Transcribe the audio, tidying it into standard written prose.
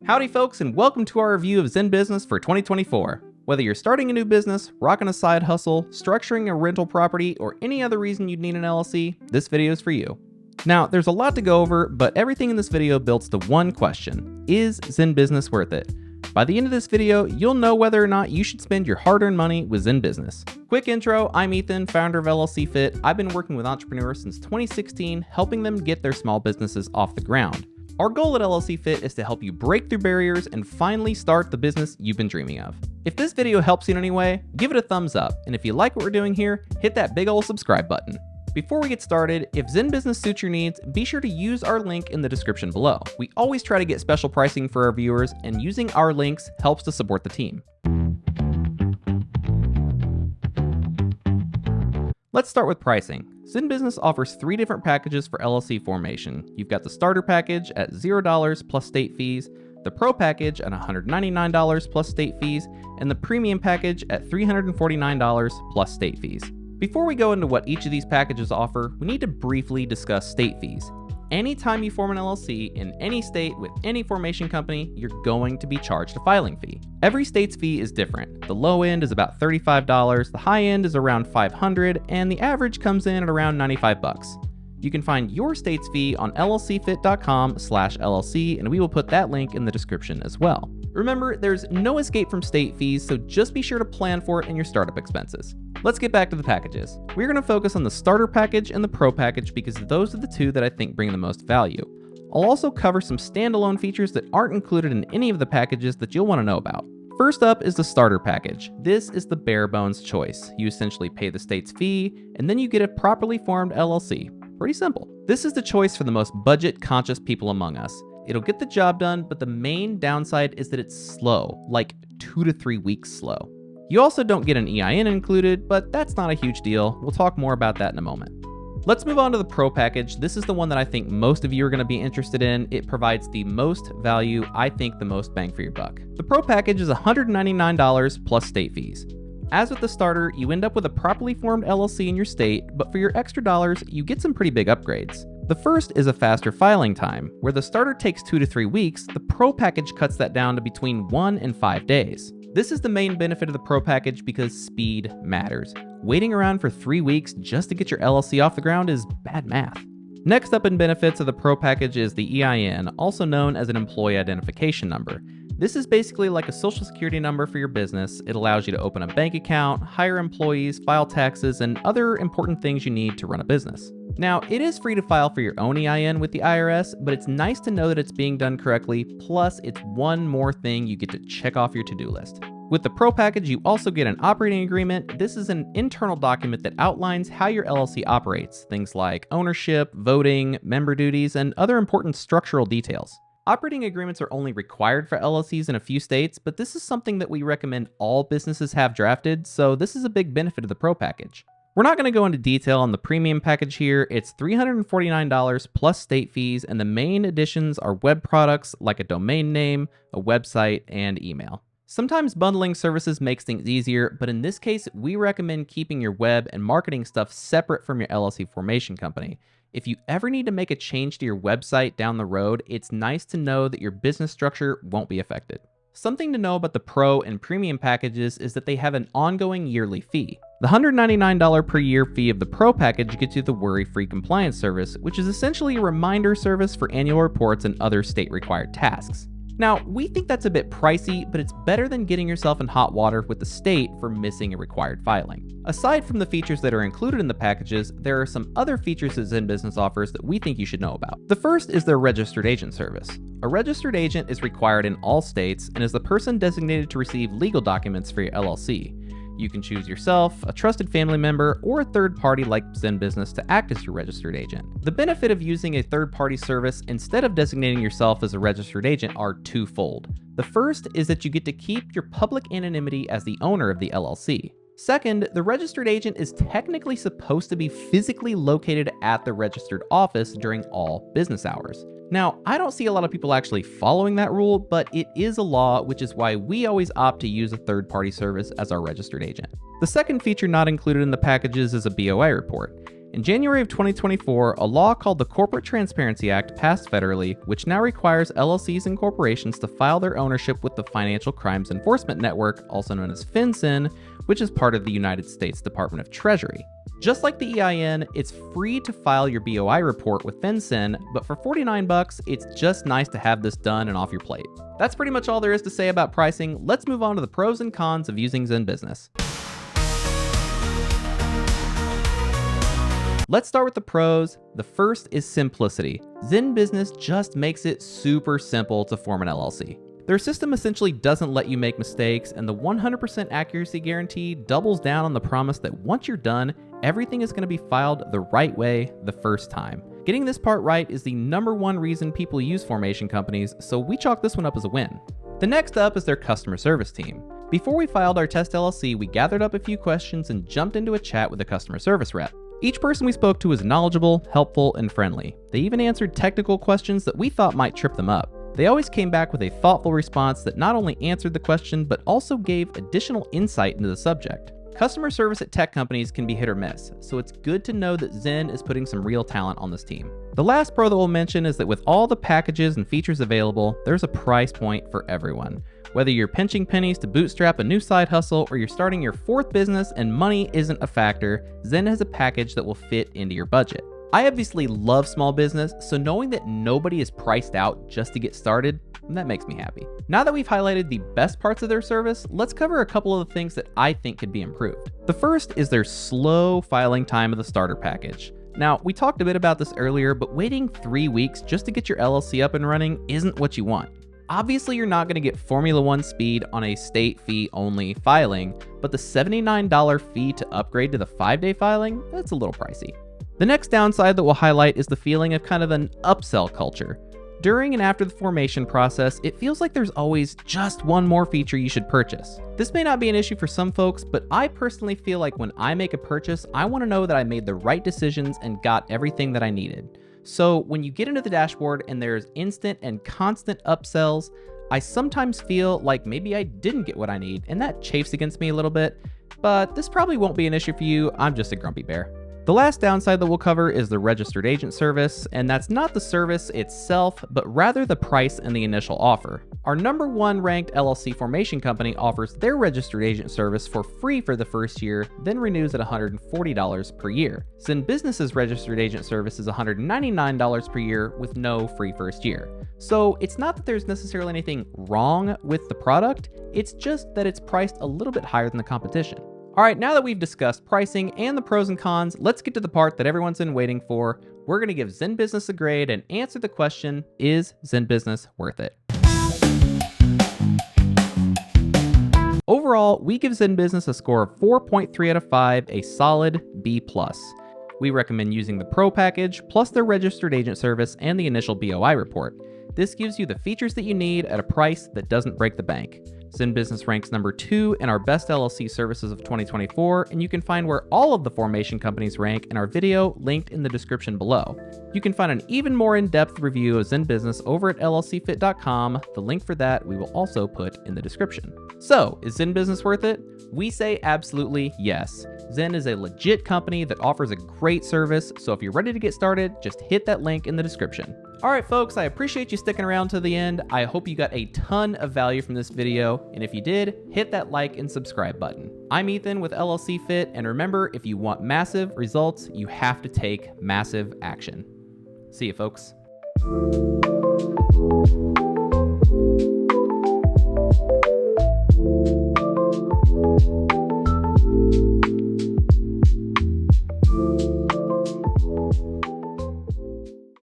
Howdy folks, and welcome to our review of ZenBusiness for 2024. Whether you're starting a new business, rocking a side hustle, structuring a rental property, or any other reason you'd need an LLC, this video is for you. Now, there's a lot to go over, but everything in this video builds to one question: is ZenBusiness worth it? By the end of this video, you'll know whether or not you should spend your hard-earned money with ZenBusiness. Quick intro, I'm Ethan, founder of LLC Fit. I've been working with entrepreneurs since 2016, helping them get their small businesses off the ground. Our goal at LLC Fit is to help you break through barriers and finally start the business you've been dreaming of. If this video helps you in any way, give it a thumbs up, and if you like what we're doing here, hit that big ol' subscribe button. Before we get started, if ZenBusiness suits your needs, be sure to use our link in the description below. We always try to get special pricing for our viewers, and using our links helps to support the team. Let's start with pricing. ZenBusiness offers 3 different packages for LLC formation. You've got the starter package at $0 plus state fees, the pro package at $199 plus state fees, and the premium package at $349 plus state fees. Before we go into what each of these packages offer, we need to briefly discuss state fees. Anytime you form an LLC in any state with any formation company, you're going to be charged a filing fee. Every state's fee is different. The low end is about $35, the high end is around $500, and the average comes in at around $95. You can find your state's fee on llcfit.com/LLC, and we will put that link in the description as well. Remember, there's no escape from state fees, so just be sure to plan for it in your startup expenses. Let's get back to the packages. We're going to focus on the starter package and the pro package because those are the 2 that I think bring the most value. I'll also cover some standalone features that aren't included in any of the packages that you'll want to know about. First up is the starter package. This is the bare bones choice. You essentially pay the state's fee, and then you get a properly formed LLC. Pretty simple. This is the choice for the most budget-conscious people among us. It'll get the job done, but the main downside is that it's slow, like 2 to 3 weeks slow. You also don't get an EIN included, but that's not a huge deal. We'll talk more about that in a moment. Let's move on to the pro package. This is the one that I think most of you are going to be interested in. It provides the most value, I think the most bang for your buck. The pro package is $199 plus state fees. As with the starter, you end up with a properly formed LLC in your state, but for your extra dollars, you get some pretty big upgrades. The first is a faster filing time. Where the starter takes 2 to 3 weeks, the pro package cuts that down to between 1 and 5 days. This is the main benefit of the pro package because speed matters. Waiting around for 3 weeks just to get your LLC off the ground is bad math. Next up in benefits of the pro package is the EIN, also known as an employee identification number. This is basically like a social security number for your business. It allows you to open a bank account, hire employees, file taxes, and other important things you need to run a business. Now, it is free to file for your own EIN with the IRS, but it's nice to know that it's being done correctly, plus it's one more thing you get to check off your to-do list. With the pro package, you also get an operating agreement. This is an internal document that outlines how your LLC operates, things like ownership, voting, member duties, and other important structural details. Operating agreements are only required for LLCs in a few states, but this is something that we recommend all businesses have drafted, so this is a big benefit of the pro package. We're not going to go into detail on the premium package here. It's $349 plus state fees, and the main additions are web products like a domain name, a website, and email. Sometimes bundling services makes things easier, but in this case, we recommend keeping your web and marketing stuff separate from your LLC formation company. If you ever need to make a change to your website down the road, it's nice to know that your business structure won't be affected. Something to know about the pro and premium packages is that they have an ongoing yearly fee. The $199 per year fee of the pro package gets you the worry-free compliance service, which is essentially a reminder service for annual reports and other state-required tasks. Now, we think that's a bit pricey, but it's better than getting yourself in hot water with the state for missing a required filing. Aside from the features that are included in the packages, there are some other features that ZenBusiness offers that we think you should know about. The first is their registered agent service. A registered agent is required in all states and is the person designated to receive legal documents for your LLC. You can choose yourself, a trusted family member, or a third party like ZenBusiness to act as your registered agent. The benefit of using a third-party service instead of designating yourself as a registered agent are twofold. The first is that you get to keep your public anonymity as the owner of the LLC. Second, the registered agent is technically supposed to be physically located at the registered office during all business hours. Now, I don't see a lot of people actually following that rule, but it is a law, which is why we always opt to use a third-party service as our registered agent. The second feature not included in the packages is a BOI report. In January of 2024, a law called the Corporate Transparency Act passed federally, which now requires LLCs and corporations to file their ownership with the Financial Crimes Enforcement Network, also known as FinCEN, which is part of the United States Department of Treasury. Just like the EIN, it's free to file your BOI report with FinCEN, but for $49, it's just nice to have this done and off your plate. That's pretty much all there is to say about pricing. Let's move on to the pros and cons of using ZenBusiness. Let's start with the pros. The first is simplicity. ZenBusiness just makes it super simple to form an LLC. Their system essentially doesn't let you make mistakes, and the 100% accuracy guarantee doubles down on the promise that once you're done, everything is going to be filed the right way the first time. Getting this part right is the #1 reason people use formation companies, so we chalk this one up as a win. The next up is their customer service team. Before we filed our test LLC, we gathered up a few questions and jumped into a chat with a customer service rep. Each person we spoke to was knowledgeable, helpful, and friendly. They even answered technical questions that we thought might trip them up. They always came back with a thoughtful response that not only answered the question, but also gave additional insight into the subject. Customer service at tech companies can be hit or miss, so it's good to know that Zen is putting some real talent on this team. The last pro that we'll mention is that with all the packages and features available, there's a price point for everyone. Whether you're pinching pennies to bootstrap a new side hustle or you're starting your 4th business and money isn't a factor, Zen has a package that will fit into your budget. I obviously love small business, so knowing that nobody is priced out just to get started, that makes me happy. Now that we've highlighted the best parts of their service, let's cover a couple of the things that I think could be improved. The first is their slow filing time of the starter package. Now, we talked a bit about this earlier, but waiting 3 weeks just to get your LLC up and running isn't what you want. Obviously, you're not going to get Formula 1 speed on a state fee only filing, but the $79 fee to upgrade to the 5-day filing, that's a little pricey. The next downside that we'll highlight is the feeling of kind of an upsell culture. During and after the formation process, it feels like there's always just one more feature you should purchase. This may not be an issue for some folks, but I personally feel like when I make a purchase, I want to know that I made the right decisions and got everything that I needed. So when you get into the dashboard and there's instant and constant upsells, I sometimes feel like maybe I didn't get what I need, and that chafes against me a little bit, but this probably won't be an issue for you. I'm just a grumpy bear. The last downside that we'll cover is the registered agent service, and that's not the service itself, but rather the price and the initial offer. Our #1 ranked LLC formation company offers their registered agent service for free for the first year, then renews at $140 per year. ZenBusiness's registered agent service is $199 per year with no free first year. So it's not that there's necessarily anything wrong with the product, it's just that it's priced a little bit higher than the competition. All right, now that we've discussed pricing and the pros and cons, let's get to the part that everyone's been waiting for. We're going to give ZenBusiness a grade and answer the question, is ZenBusiness worth it? Overall, we give ZenBusiness a score of 4.3 out of 5, a solid B+. We recommend using the Pro package, plus their registered agent service and the initial BOI report. This gives you the features that you need at a price that doesn't break the bank. ZenBusiness ranks #2 in our best LLC services of 2024, and you can find where all of the formation companies rank in our video linked in the description below. You can find an even more in-depth review of ZenBusiness over at LLCFit.com. The link for that we will also put in the description. So, is ZenBusiness worth it? We say absolutely yes. Zen is a legit company that offers a great service, so if you're ready to get started, just hit that link in the description. All right, folks, I appreciate you sticking around to the end. I hope you got a ton of value from this video, and if you did, hit that like and subscribe button. I'm Ethan with LLC Fit, and remember, if you want massive results, you have to take massive action. See you, folks.